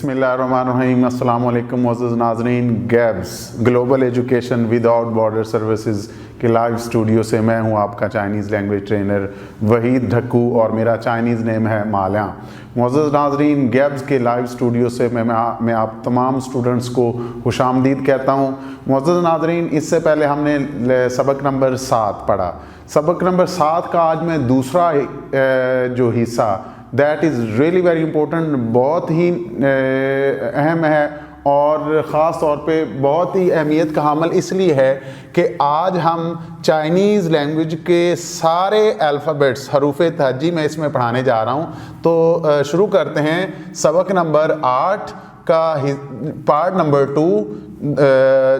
बिस्मिल्लाहिर्रहमानिर्रहीम। अस्सलाम वालेकुम मोअज़्ज़ज़ नाज़रीन। Gabs global education without border services के लाइव स्टूडियो से मैं हूं आपका Chinese language trainer Waheed Dhakku और मेरा चाइनीज़ नेम है माल्या। मोअज़्ज़ज़ नाज़रीन, गैब्स के लाइव स्टूडियो से मैं आप तमाम स्टूडेंट्स को खुशामदीद कहता हूं। मोअज़्ज़ज़ नाज़रीन, इससे पहले हमने सबक नंबर 7 पढ़ा। सबक नंबर 7 का आज मैं दूसरा जो हिस्सा that is really very important, बहुत ही अहम है और ख़ास तौर पे बहुत ही अहमियत का हामिल इसलिए है कि आज हम चाइनीज़ लैंग्वेज के सारे अल्फ़ाबेट्स हरूफ तहज्जी में इसमें पढ़ाने जा रहा हूँ। तो शुरू करते हैं। सबक नंबर 8 का पार्ट नंबर 2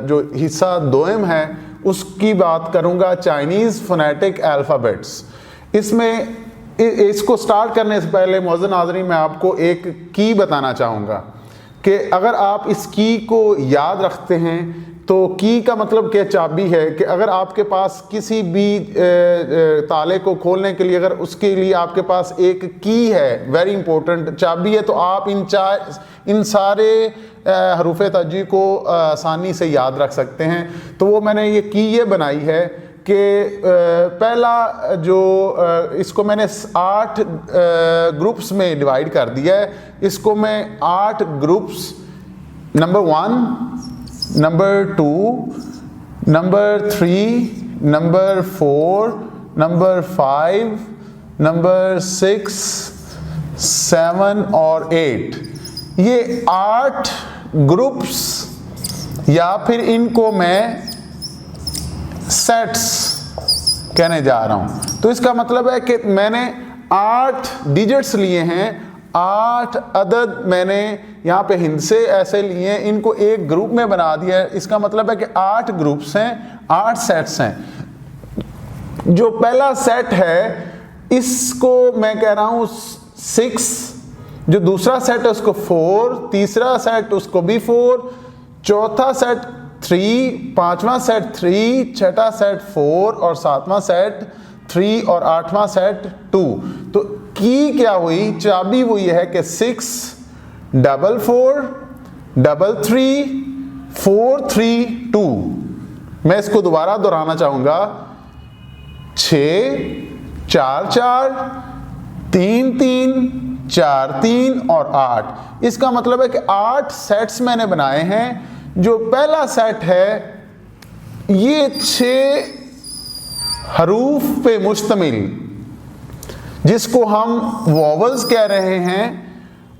जो हिस्सा दोयम है उसकी बात करूँगा, चाइनीज़ फोनेटिक अल्फ़ाबेट्स। इसको स्टार्ट करने से पहले मोअज़्ज़ज़ नाज़रीन मैं आपको एक की बताना चाहूँगा कि अगर आप इस की को याद रखते हैं तो की का मतलब क्या चाबी है कि अगर आपके पास किसी भी ताले को खोलने के लिए अगर उसके लिए आपके पास एक की है, वेरी इंपॉर्टेंट चाबी है, तो आप इन सारे हरूफ तहज्जी को आसानी से याद रख सकते हैं। तो वो मैंने ये की ये बनाई है कि पहला जो इसको मैंने 8 ग्रुप्स में डिवाइड कर दिया है। इसको मैं 8 groups, number 1, number 2, number 3, number 4, number 5, number 6, 7 और 8, ये 8 ग्रुप्स या फिर इनको मैं सेट्स कहने जा रहा हूं। तो इसका मतलब है कि मैंने 8 डिजिट्स लिए हैं, 8 अदद मैंने यहाँ पे हिंसे ऐसे लिए हैं, इनको एक ग्रुप में बना दिया है। इसका मतलब है कि 8 ग्रुप्स हैं, 8 सेट्स हैं। जो पहला सेट है इसको मैं कह रहा हूँ 6, जो दूसरा सेट है उसको 4, तीसरा सेट उसको भी 4, चौथा सेट 3, पांचवा सेट 3, छठा सेट 4 और सातवां सेट 3 और आठवां सेट 2। तो की क्या हुई, चाबी वो ये है कि 6, 4, 4, 3, 3, 4, 3, 2। मैं इसको दोबारा दोहराना चाहूंगा, 6, 4, 4, 3, 3, 4, 3 और 8। इसका मतलब है कि 8 सेट्स मैंने बनाए हैं। जो पहला सेट है ये 6 हरूफ पे मुश्तमिल, जिसको हम वॉवल्स कह रहे हैं।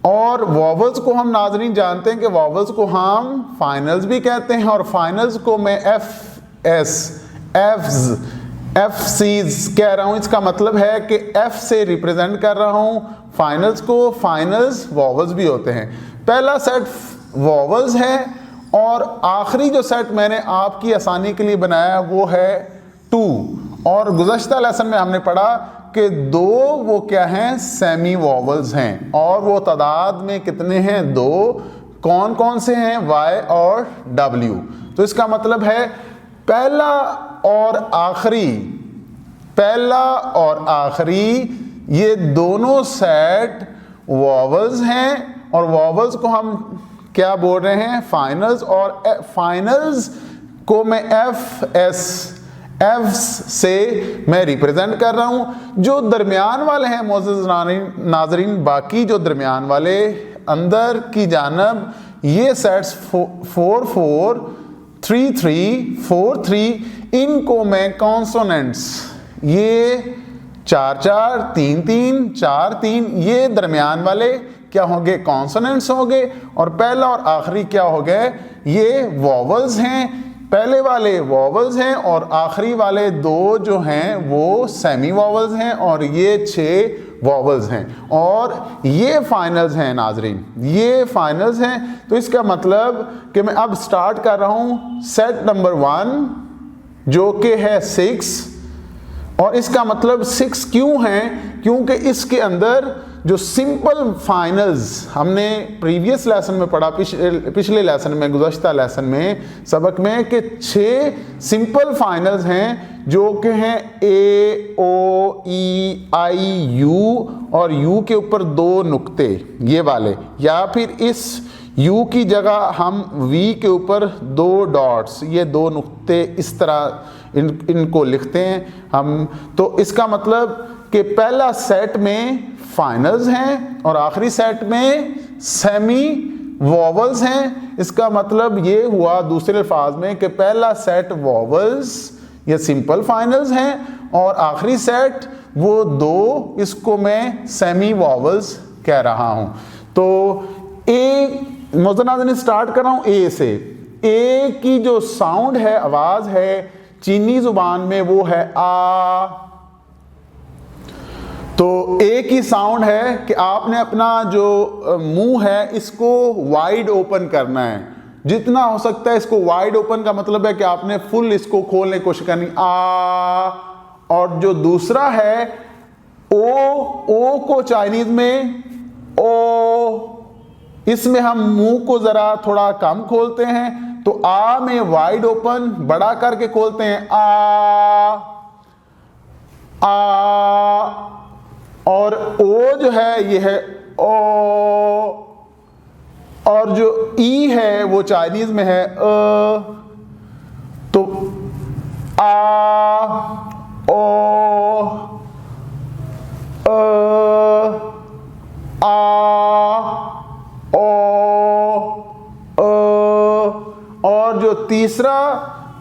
और वॉवल्स को हम नाज़रीन जानते हैं कि वॉवल्स को हम फाइनल्स भी कहते हैं और फाइनल्स को मैं एफसीज कह रहा हूं। इसका मतलब है कि एफ से रिप्रेजेंट कर रहा हूं फाइनल्स को। फाइनल्स वॉवल्स भी होते हैं। पहला सेट वॉवल्स है और आखिरी जो सेट मैंने आपकी आसानी के लिए बनाया वो है 2। और गुज़श्ता लेसन में हमने पढ़ा कि 2 वो क्या हैं, सेमी वॉवल्स हैं। और वो तादाद में कितने हैं, 2। कौन कौन से हैं, Y और W। तो इसका मतलब है पहला और आखिरी ये दोनों सेट वॉवल्स हैं और वॉवल्स को हम क्या बोल रहे हैं, फाइनल्स। और फाइनल्स को मैं एफ से मैं रिप्रेजेंट कर रहा हूं। जो दरमियान वाले हैं मोअज़्ज़ज़ नाज़रीन, बाकी जो दरमियान वाले अंदर की जानब ये सेट्स 4, 4, 3, 3, 4, 3, इनको मैं कॉन्सोनेंट्स, ये 4, 4, 3, 3, 4, 3, ये दरमियान वाले क्या होंगे, कॉन्सोनेंट्स होंगे। और पहला और आखिरी क्या हो गए, ये वॉवल्स हैं। पहले वाले वॉवल्स हैं और आखिरी वाले 2 जो हैं वो सेमी वॉवल्स हैं और ये 6 वॉवल्स हैं। और ये फाइनल्स हैं नाजरीन, ये फाइनल्स हैं। तो इसका मतलब कि मैं अब स्टार्ट कर रहा हूँ सेट नंबर 1 जो कि है 6। और इसका मतलब 6 क्यों है, क्योंकि इसके अंदर जो सिंपल फाइनल्स हमने प्रीवियस लेसन में पढ़ा, पिछले लेसन में, गुज़श्ता लेसन में, सबक में, कि 6 सिंपल फाइनल्स हैं जो कि हैं ए, ओ, ई, आई, यू, और यू के ऊपर 2 नुक्ते ये वाले, या फिर इस U की जगह हम V के ऊपर 2 डॉट्स, ये 2 नुक्ते इस तरह इनको लिखते हैं हम। तो इसका मतलब कि पहला सेट में फाइनल्स हैं और आखिरी सेट में सेमी वॉवल्स हैं। इसका मतलब ये हुआ दूसरे अल्फाज में कि पहला सेट वॉवल्स या सिंपल फाइनल्स हैं और आखिरी सेट वो 2, इसको मैं सेमी वॉवल्स कह रहा हूँ। तो ए मोज़न स्टार्ट कर रहा हूँ ए से। ए की जो साउंड है, आवाज है चीनी जुबान में, वो है आ। तो ए की साउंड है कि आपने अपना जो मुंह है इसको वाइड ओपन करना है, जितना हो सकता है इसको वाइड ओपन का मतलब है कि आपने फुल इसको खोलने की कोशिश करनी, आ। और जो दूसरा है ओ को चाइनीज में ओ, इसमें हम मुंह को जरा थोड़ा कम खोलते हैं, तो आ में वाइड ओपन बड़ा करके खोलते हैं, आ। और ओ जो है ये है ओ, और जो ई है वो चाइनीज में है अ। तो आ, ओ, और जो तीसरा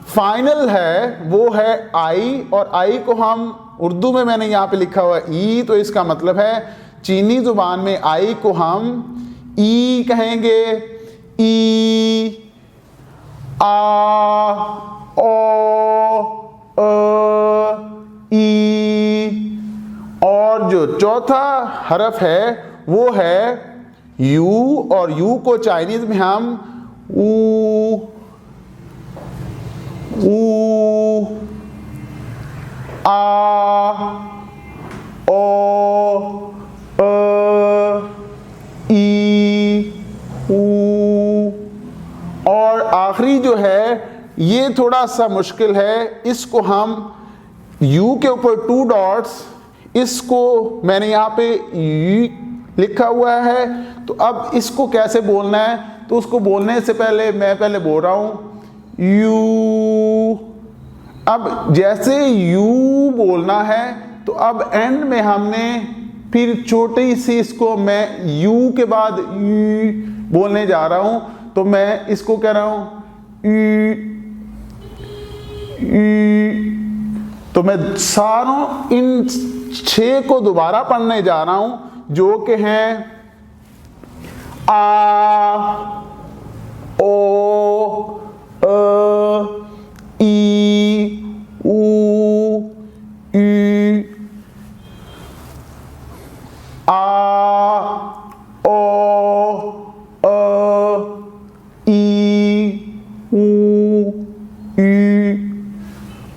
फाइनल है वो है आई, और आई को हम उर्दू में मैंने यहाँ पे लिखा हुआ ई, तो इसका मतलब है चीनी जुबान में आई को हम ई कहेंगे, ई, आ, ओ, ई। और जो चौथा हरफ है वो है यू, और यू को चाइनीज में हम ऊ, आ, ओ, ई, ऊ। और आखिरी जो है ये थोड़ा सा मुश्किल है, इसको हम यू के ऊपर 2 डॉट्स, इसको मैंने यहाँ पे यू लिखा हुआ है। तो अब इसको कैसे बोलना है, तो उसको बोलने से पहले मैं पहले बोल रहा हूँ यू। अब जैसे यू बोलना है तो अब एंड में हमने फिर छोटी सी इसको मैं यू के बाद यू बोलने जा रहा हूँ, तो मैं इसको कह रहा हूँ तो मैं सारों इन 6 को दोबारा पढ़ने जा रहा हूं, जो कि हैं आ, ओ, ई, ऊ, ई, आ, ओ, ई, ऊ, ई।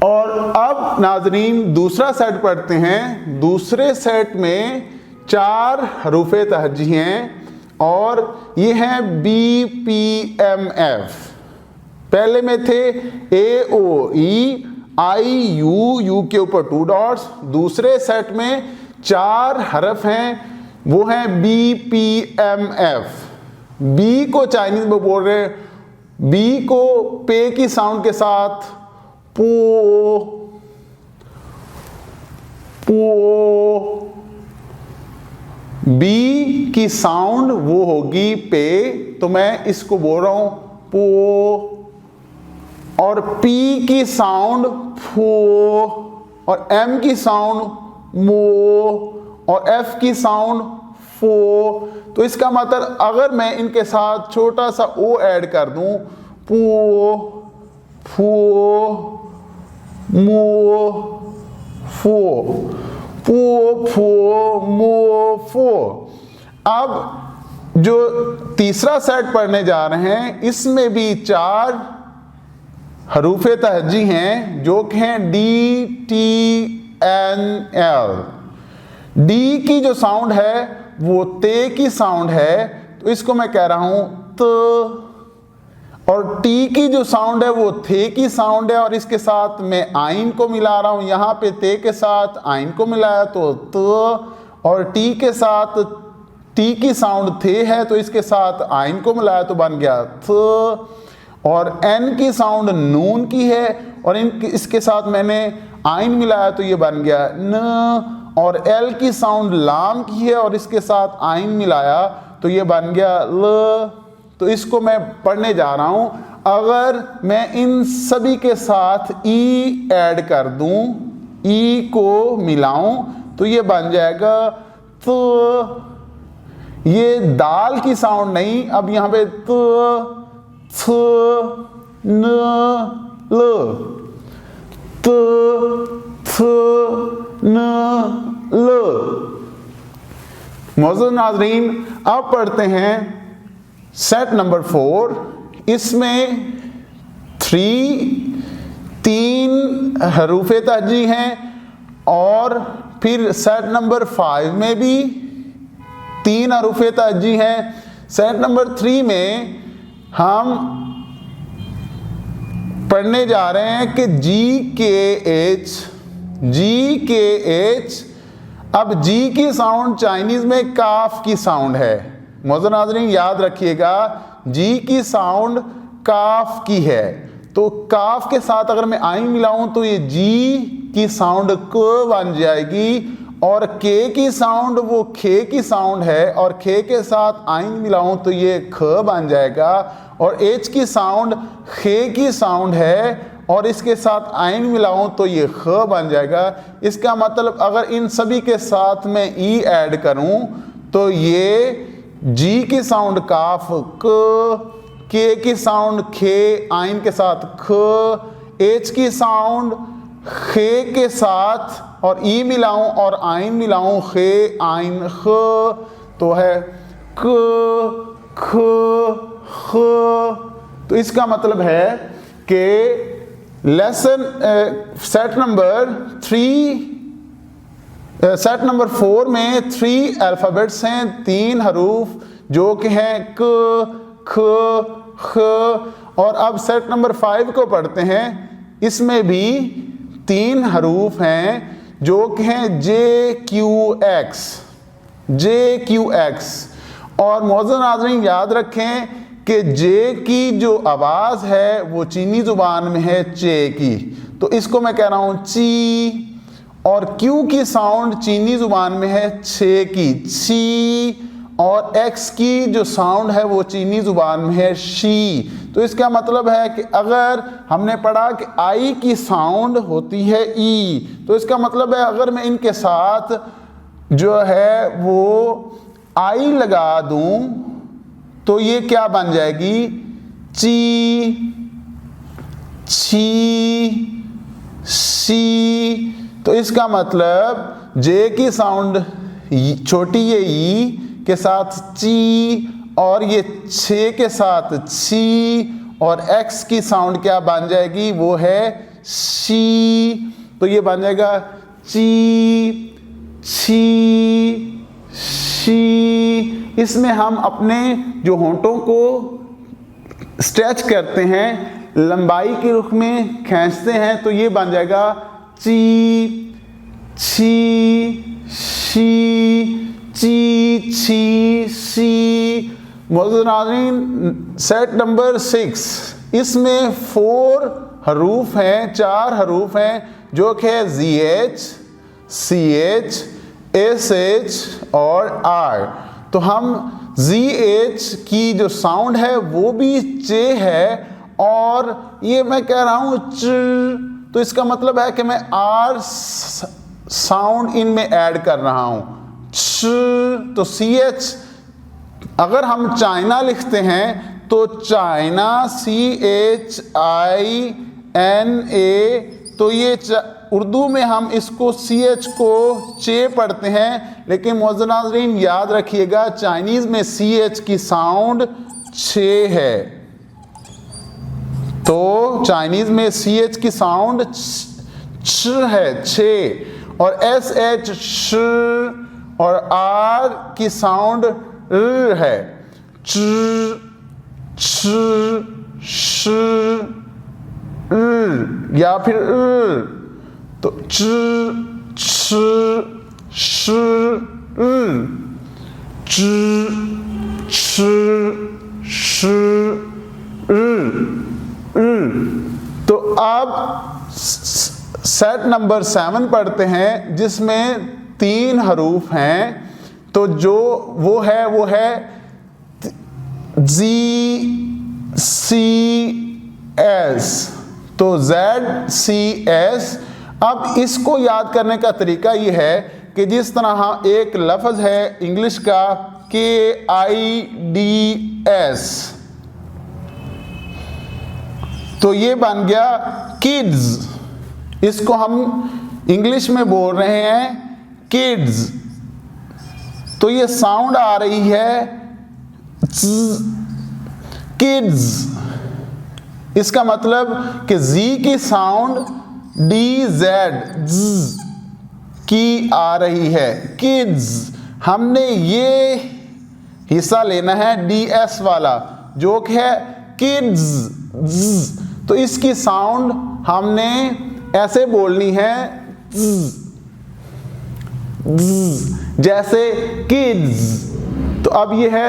और अब नाजरीन दूसरा सेट पढ़ते हैं। दूसरे सेट में 4 हरूफे तहज्जी हैं और ये हैं बी, पी, एम, एफ। पहले में थे ए, ओ, ई, आई, यू के ऊपर 2 डॉट्स। दूसरे सेट में 4 हरफ हैं, वो हैं B, P, M, F. B को चाइनीज में बोल रहे हैं, बी को पे की साउंड के साथ पो, पो। बी की साउंड वो होगी पे, तो मैं इसको बोल रहा हूं पो। और पी की साउंड फो, और एम की साउंड मो, और एफ की साउंड फो। तो इसका मतलब अगर मैं इनके साथ छोटा सा ओ ऐड कर दूं, पो, फो, मो, फो, पो, फो, मो, फो। अब जो तीसरा सेट पढ़ने जा रहे हैं, इसमें भी 4 हरूफे तहज्जी हैं, जो कि हैं D, T, N, L. D की जो साउंड है वो ते की साउंड है, तो इसको मैं कह रहा हूं त। और टी की जो साउंड है वो थे की साउंड है, और इसके साथ मैं आइन को मिला रहा हूं। यहां पे ते के साथ आइन को मिलाया तो त, और टी के साथ टी की साउंड थे है, तो इसके साथ आइन को मिलाया तो बन गया थ। और एन की साउंड नून की है, और इसके साथ मैंने आइन मिलाया तो ये बन गया न। और एल की साउंड लाम की है, और इसके साथ आइन मिलाया तो ये बन गया ल। तो इसको मैं पढ़ने जा रहा हूं। अगर मैं इन सभी के साथ ई ऐड कर दूं, ई को मिलाऊं, तो ये बन जाएगा तो। ये दाल की साउंड नहीं, अब यहां पे त थ न ल, त थ न ल। मौजूद नाज़रीन, अब पढ़ते हैं सेट नंबर 4। इसमें 3 हरूफे तहजी हैं, और फिर सेट नंबर 5 में भी 3 हरूफे तहजी हैं। सेट नंबर 3 में हम पढ़ने जा रहे हैं कि जी के एच। अब जी की साउंड चाइनीज में काफ की साउंड है। मौजूद नाज़रीन याद रखिएगा, जी की साउंड काफ की है, तो काफ के साथ अगर मैं आइन मिलाऊं तो ये जी की साउंड क बन जाएगी, और के की साउंड वो खे की साउंड है, और खे के साथ आइन मिलाऊं तो ये ख बन जाएगा। और एच की साउंड खे की साउंड है, और इसके साथ आइन मिलाऊं तो ये ख बन जाएगा। इसका मतलब अगर इन सभी के साथ मैं ई ऐड करूं तो ये जी की साउंड काफ क, के की साउंड खे आइन के साथ ख, एच की साउंड खे के साथ और ई मिलाऊं और आइन मिलाऊं खे आइन ख, तो है क ख ख। तो इसका मतलब है कि लेसन सेट नंबर 4 में 3 अल्फ़ाबेट्स हैं, 3 हरूफ जो कि हैं क ख ख। और अब सेट नंबर 5 को पढ़ते हैं। इसमें भी 3 हरूफ हैं जो कि हैं जे क्यू एक्स। और मौजूद नाज़रीन याद रखें कि जे की जो आवाज़ है वो चीनी ज़ुबान में है चे की, तो इसको मैं कह रहा हूँ ची। और क्यू की साउंड चीनी ज़ुबान में है छे की, ची। और एक्स की जो साउंड है वो चीनी ज़ुबान में है शी। तो इसका मतलब है कि अगर हमने पढ़ा कि आई की साउंड होती है ई, तो इसका मतलब है अगर मैं इनके साथ जो है वो आई लगा दूं तो ये क्या बन जाएगी, ची छी सी। तो इसका मतलब जे की साउंड छोटी ये ई के साथ ची, और ये छे के साथ छी, और एक्स की साउंड क्या बन जाएगी, वो है शी। तो ये बन जाएगा ची छी शी। इसमें हम अपने जो होंठों को स्ट्रेच करते हैं, लंबाई के रुख में खींचते हैं, तो ये बन जाएगा ची छी शी ची छी सी। मौजूद नाज़रीन सेट नंबर 6, इसमें 4 हरूफ हैं, 4 हरूफ हैं जो कि है ZH, CH, SH और R। तो हम ZH की जो साउंड है वो भी चे है, और ये मैं कह रहा हूँ च, तो इसका मतलब है कि मैं R साउंड इनमें ऐड कर रहा हूँ च। तो CH अगर हम चाइना लिखते हैं तो चाइना CHINA, तो ये उर्दू में हम इसको CH को चे पढ़ते हैं, लेकिन मौजूद नाज़रीन याद रखिएगा चाइनीज़ में CH की साउंड छे है। तो चाइनीज़ में CH की साउंड छ है, छे। और SH श, और आर की साउंड र है, च छ श र या फिर र, तो च छ श र, च छ श र। तो अब सेट नंबर 7 पढ़ते हैं जिसमें 3 हरूफ हैं। तो जो वो है Z C S, तो Z C S। अब इसको याद करने का तरीका ये है कि जिस तरह एक लफ्ज़ है इंग्लिश का KIDS, तो ये बन गया किड्स। इसको हम इंग्लिश में बोल रहे हैं किड्स, तो ये साउंड आ रही है किड्स। इसका मतलब कि जी की साउंड DZ की आ रही है, किड्स। हमने ये हिस्सा लेना है DS वाला जो कि है किड्स, तो इसकी साउंड हमने ऐसे बोलनी है जैसे किड्स। तो अब ये है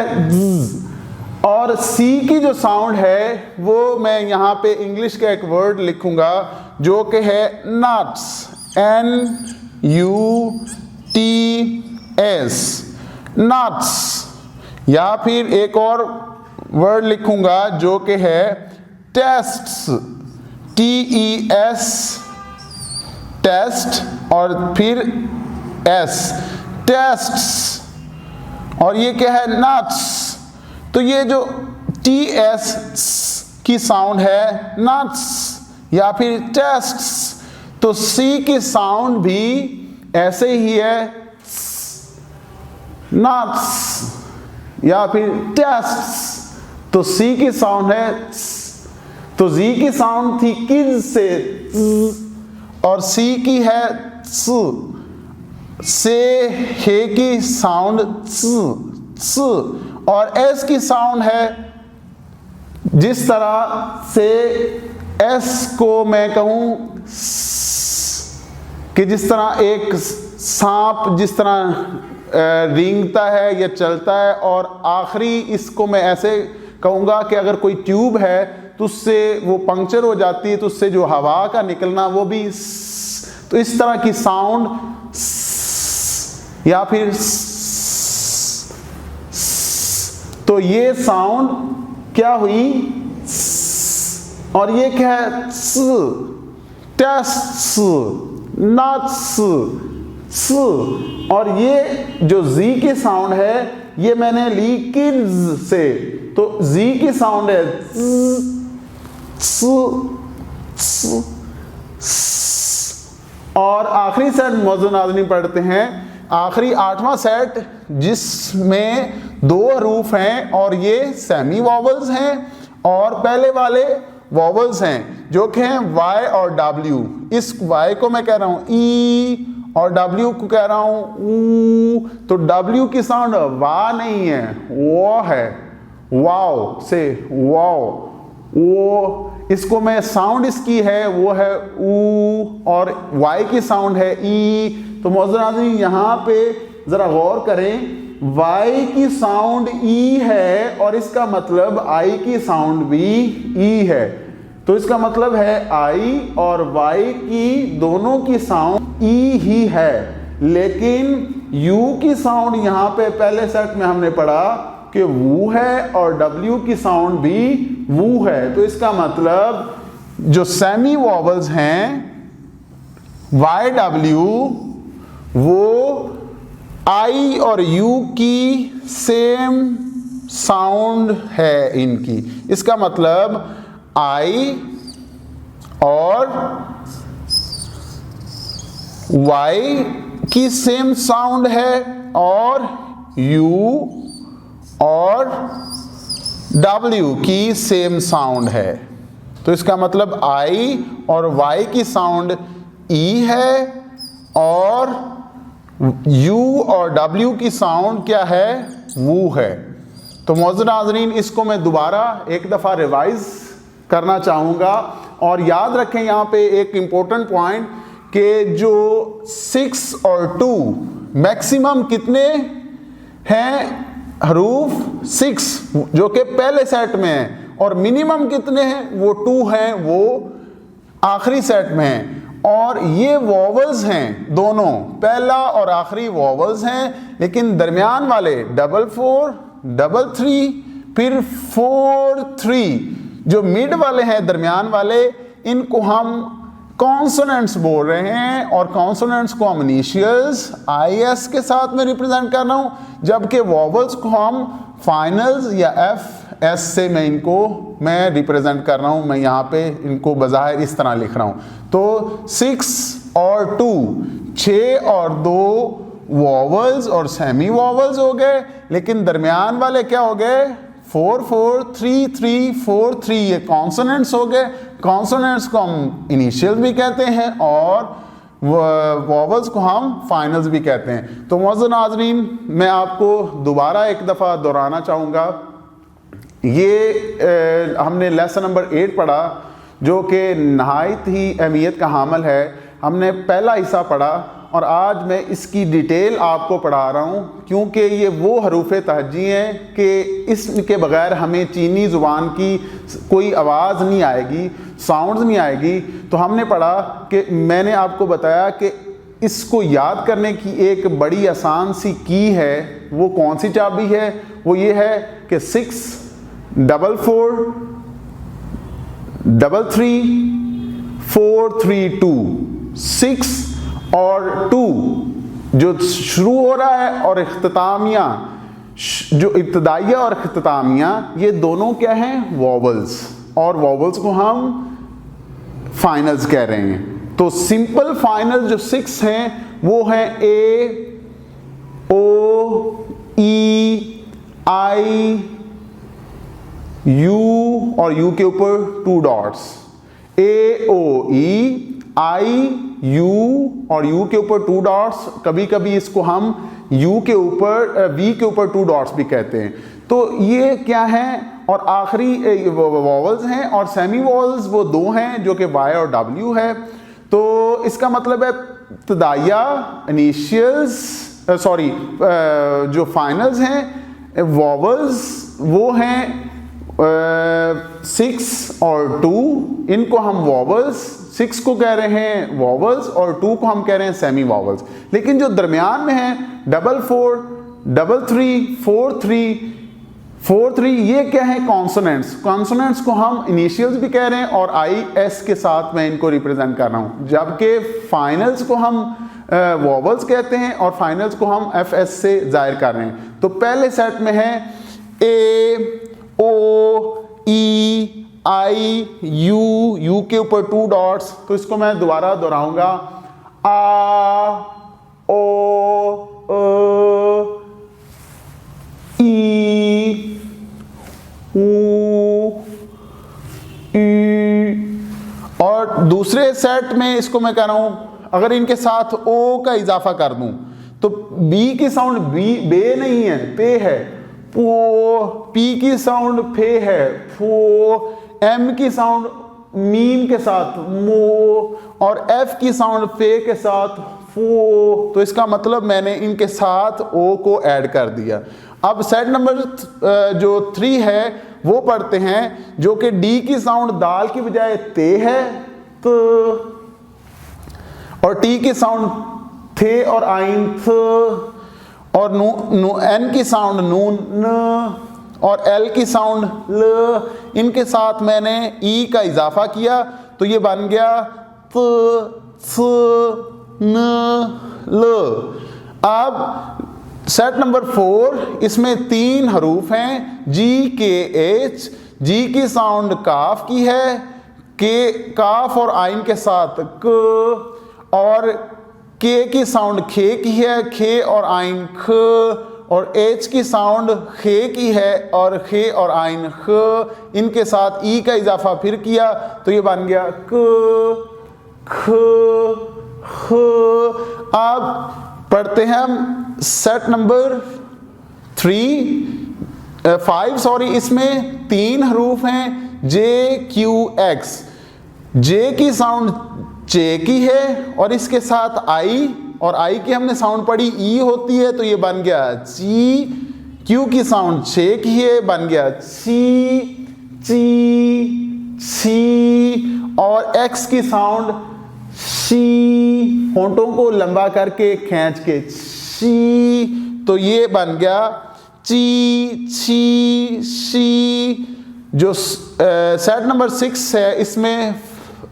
और सी की जो साउंड है वो मैं यहाँ पे इंग्लिश का एक वर्ड लिखूंगा जो कि है नट्स, NUTS, नट्स। या फिर एक और वर्ड लिखूंगा जो कि है टेस्ट्स, TES, टेस्ट और फिर S, टेस्ट्स। और ये क्या है नट्स, तो ये जो TS की साउंड है नट्स या फिर टेस्ट्स, तो C की साउंड भी ऐसे ही है नट्स या फिर टेस्ट्स, तो C की साउंड है। तो Z की साउंड थी किड्स से और C की है से हे की साउंड स, और S की साउंड है जिस तरह से S को मैं कहूं कि जिस तरह एक सांप जिस तरह रेंगता है या चलता है, और आखिरी इसको मैं ऐसे कहूँगा कि अगर कोई ट्यूब है तो उससे वो पंक्चर हो जाती है, तो उससे जो हवा का निकलना वो भी तो इस तरह की साउंड या फिर तो ये साउंड क्या हुई और ये क्या है टेस्ट, नट्स, और ये जो जी की साउंड है ये मैंने ली किड्स से, तो जी की साउंड है और आखिरी सेट मौजूद नाज़रीन पढ़ते हैं। आखिरी 8वां सेट जिसमें 2 हरूफ हैं और ये सेमी वॉवल्स हैं और पहले वाले वॉवल्स हैं जो कि हैं Y और W। इस Y को मैं कह रहा हूं E और W को कह रहा हूं ऊ, तो W की साउंड वा नहीं है, वो है वाओ से वाओ, वो इसको मैं साउंड इसकी है वो है ऊ, और Y की साउंड है ई। तो मौजूद नाज़रीन यहाँ पे जरा गौर करें, Y की साउंड ई है और इसका मतलब I की साउंड भी ई है, तो इसका मतलब है I और Y की दोनों की साउंड ई ही है, लेकिन U की साउंड यहाँ पे पहले सेट में हमने पढ़ा कि वू है और W की साउंड भी वू है, तो इसका मतलब जो सेमी वॉवल्स हैं YW वो I और U की सेम साउंड है इनकी। इसका मतलब I और Y की सेम साउंड है और U और W की सेम साउंड है, तो इसका मतलब I और Y की साउंड E है और यू और डब्ल्यू की साउंड क्या है, वू है। तो मौजूद नाज़रीन, इसको मैं दोबारा एक दफ़ा रिवाइज करना चाहूँगा और याद रखें यहाँ पे एक इम्पोर्टेंट पॉइंट कि जो 6 और 2 मैक्सिमम कितने हैं हरूफ 6 जो कि पहले सेट में है, और मिनिमम कितने हैं, वो 2 हैं, वो आखिरी सेट में हैं। और ये वॉवल्स हैं, दोनों पहला और आखिरी वॉवल्स हैं, लेकिन दरमियान वाले 4 4 3 फिर 4 3 जो मिड वाले हैं, दरमियान वाले, इनको हम कॉन्सोनेंट्स बोल रहे हैं। और कॉन्सोनेंट्स को हम इनिशियल्स IS के साथ में रिप्रेजेंट कर रहा हूं, जबकि वॉवल्स को हम फाइनल्स या FS से मैं रिप्रेजेंट कर रहा हूं। मैं यहां पे इनको बज़ाहिर इस तरह लिख रहा हूं। तो 6 और 2 6 और 2 वॉवल्स और सेमी वॉवल्स हो गए, लेकिन दरमियान वाले क्या हो गए, 4 4 3 3 4 3 ये कॉन्सोनेंट्स हो गए। कॉन्सोनेंट्स को हम इनिशियल भी कहते हैं और वॉवल्स को हम फाइनल्स भी कहते हैं। तो मौजूद नाज़रीन, मैं आपको दोबारा एक दफ़ा दोहराना चाहूँगा, ये हमने लेसन नंबर 8 पढ़ा जो कि नहायत ही अहमियत का हामिल है। हमने पहला हिस्सा पढ़ा और आज मैं इसकी डिटेल आपको पढ़ा रहा हूँ, क्योंकि ये वो हरूफ तहज्जी हैं कि इसके बगैर हमें चीनी ज़ुबान की कोई आवाज़ नहीं आएगी, साउंड्स नहीं आएगी। तो हमने पढ़ा कि मैंने आपको बताया कि इसको याद करने की एक बड़ी आसान सी की है। वो कौन सी चाबी है, वो ये है कि 6 4 4 3 3 4 3 2 6 और 2 जो शुरू हो रहा है और इख्तितामिया, जो इब्तदाइया और इख्तितामिया, ये दोनों क्या हैं, वॉवल्स, और वॉवल्स को हम फाइनल्स कह रहे हैं। तो सिंपल फाइनल जो 6 हैं वो हैं A O E I U और U के ऊपर 2 dots, A O E I U और U के ऊपर 2 डॉट्स। कभी कभी इसको हम U के ऊपर V के ऊपर 2 डॉट्स भी कहते हैं। तो ये क्या है, और आखिरी वॉवल्स हैं, और सेमी वॉवल्स वो 2 हैं जो कि Y और W है। तो इसका मतलब है इब्तदाइया इनिशियल्स जो फाइनल्स हैं, वॉवल्स वो हैं 6 और 2, इनको हम वॉवल्स, 6 को कह रहे हैं वॉवल्स और 2 को हम कह रहे हैं सेमी वॉवल्स। लेकिन जो दरमियान में है 4 4 3 4 3 4 3, ये क्या है, कॉन्सोनेंट्स। कॉन्सोनेंट्स को हम इनिशियल्स भी कह रहे हैं और IS के साथ मैं इनको रिप्रेजेंट कर रहा हूँ, जबकि फाइनल्स को हम वॉवल्स कहते हैं और फाइनल्स को हम FS से जाहिर कर रहे हैं। तो पहले सेट में है A O E I U के ऊपर 2 डॉट्स। तो इसको मैं दोबारा दोहराऊंगा, A O E U E। और दूसरे सेट में इसको मैं कह रहा हूं, अगर इनके साथ O का इजाफा कर दूं तो B की साउंड बे नहीं है, पे है, पो। P की साउंड फे है, फो। M की साउंड मीम के साथ, मो। और F की साउंड फे के साथ, फो। तो इसका मतलब मैंने इनके साथ O को ऐड कर दिया। अब सेट नंबर जो 3 है वो पढ़ते हैं, जो कि D की साउंड दाल की बजाय ते है, तो, और T की साउंड थे और आइन, थ, और N की साउंड नून, न, और L की साउंड ल। इनके साथ मैंने E का इजाफा किया तो ये बन गया त, स, न, ल। अब सेट नंबर 4, इसमें 3 हरूफ हैं, G K H। G की साउंड काफ की है, के काफ और आइन के साथ क, और के की साउंड खे की है, खे और आइन ख, और एच की साउंड खे की है और खे और आइन ख। इनके साथ ई का इजाफा फिर किया तो ये बन गया क, ख, ख। अब पढ़ते हैं हम सेट नंबर 5 सॉरी, इसमें 3 हरूफ हैं JQX। जे की साउंड चे की है और इसके साथ आई, और आई की हमने साउंड पढ़ी ई होती है, तो ये बन गया ची। क्यू की साउंड छे की है, बन गया ची ची ची। और एक्स की साउंड शी, होंठों को लंबा करके खींच के शी, तो ये बन गया ची छी शी। जो सेट नंबर 6 है, इसमें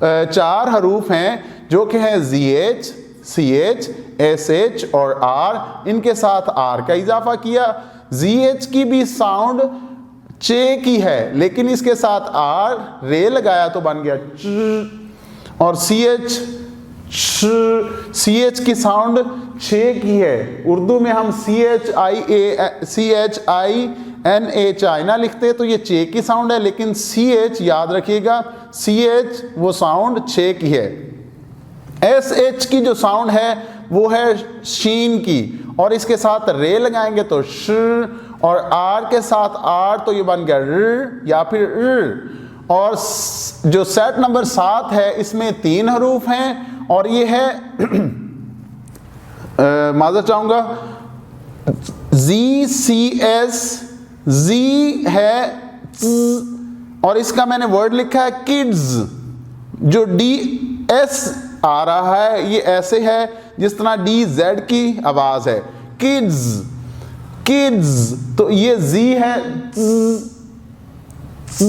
4 हरूफ हैं जो कि हैं ZH, CH, SH और R। इनके साथ R का इजाफा किया। ZH की भी साउंड चे की है, लेकिन इसके साथ R रे लगाया तो बन गया च। और CH की साउंड छे की है। उर्दू में हम CHINHI ना लिखते तो ये चे की साउंड है, लेकिन CH याद रखिएगा, CH वो साउंड छे की है। SH की जो साउंड है वो है शीन की, और इसके साथ रे लगाएंगे तो श, और R के साथ R तो ये बन गया र या फिर र। और जो सेट नंबर 7 है, इसमें 3 हरूफ हैं, और ये है माज़र चाहूंगा ZCS, Z है ज, और इसका मैंने वर्ड लिखा है किड्स। जो DS आ रहा है ये ऐसे है जिस तरह DZ की आवाज है, किड्स किड्स, तो ये Z है ज, ज।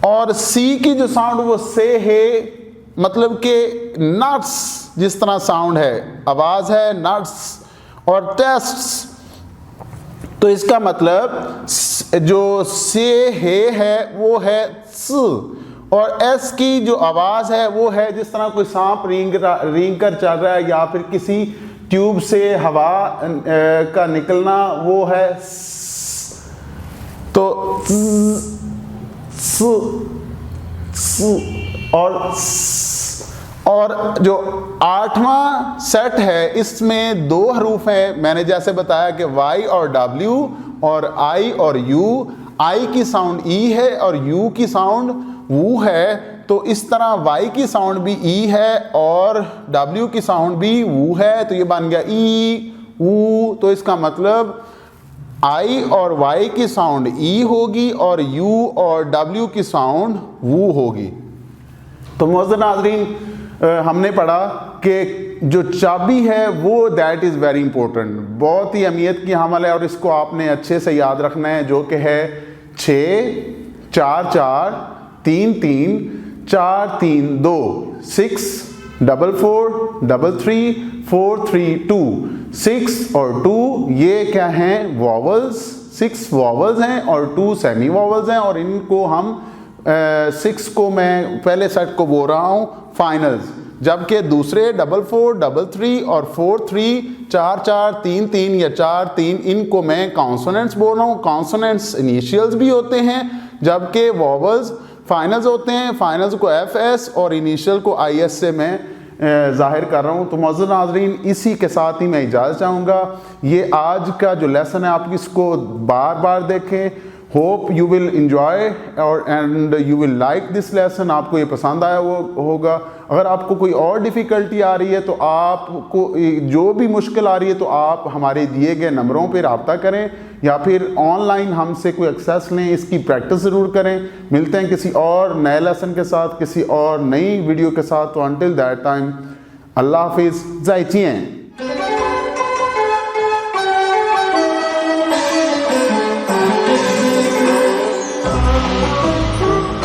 और C की जो साउंड वो से है, मतलब के नट्स जिस तरह साउंड है, आवाज है नट्स। और टेस्ट्स, तो इसका मतलब जो से है वो है स। और S की जो आवाज है वो है जिस तरह कोई सांप रेंग कर चल रहा है, या फिर किसी ट्यूब से हवा का निकलना, वो है स। तो स, स और स। और जो 8वां सेट है, इसमें 2 हरूफ हैं। मैंने जैसे बताया कि Y और W और I और U। I की साउंड E है और U की साउंड वू है, तो इस तरह Y की साउंड भी E है और W की साउंड भी वू है, तो ये बन गया ई ऊ। तो इसका मतलब I और Y की साउंड E होगी और U और W की साउंड वू होगी। तो मोअज़्ज़ज़ नाज़रीन, हमने पढ़ा कि जो चाबी है वो दैट इज़ वेरी इंपॉर्टेंट, बहुत ही अहमियत की हामिल है, और इसको आपने अच्छे से याद रखना है, जो कि है 6 4 4 3 3 4 3 2 6 4 4 3 4 3 2 6 और 2 ये क्या हैं, वॉवल्स। 6 वॉवल्स हैं और 2 सेमी वॉवल्स हैं, और इनको हम 6 को मैं पहले सेट को बोल रहा हूँ फाइनल्स, जबकि दूसरे 4 4 3 और 4 3 4 4 3 3 या 4 3 इनको मैं कॉन्सोनेंट्स बोल रहा हूँ। कॉन्सोनेंट्स इनिशियल्स भी होते हैं, जबकि वॉवल्स फाइनल्स होते हैं। फाइनल्स को FS और इनिशियल को IS से मैं जाहिर कर रहा हूँ। तो मोअज़्ज़ज़ नाज़रीन, इसी के साथ ही मैं इजाज़त चाहूँगा। ये आज का जो लेसन है आप इसको बार बार देखें। होप यू विल इंजॉय और and you will like this lesson. आपको ये पसंद आया होगा। अगर आपको कोई और डिफ़िकल्टी आ रही है, तो आपको जो भी मुश्किल आ रही है, तो आप हमारे दिए गए नंबरों पर रब्ता करें, या फिर ऑनलाइन हमसे कोई एक्सेस लें। इसकी प्रैक्टिस ज़रूर करें। मिलते हैं किसी और नए लेसन के साथ, किसी और नई वीडियो के साथ। तो अंटिल दैट टाइम, अल्लाह हाफिज़, ज़ाइचिएं।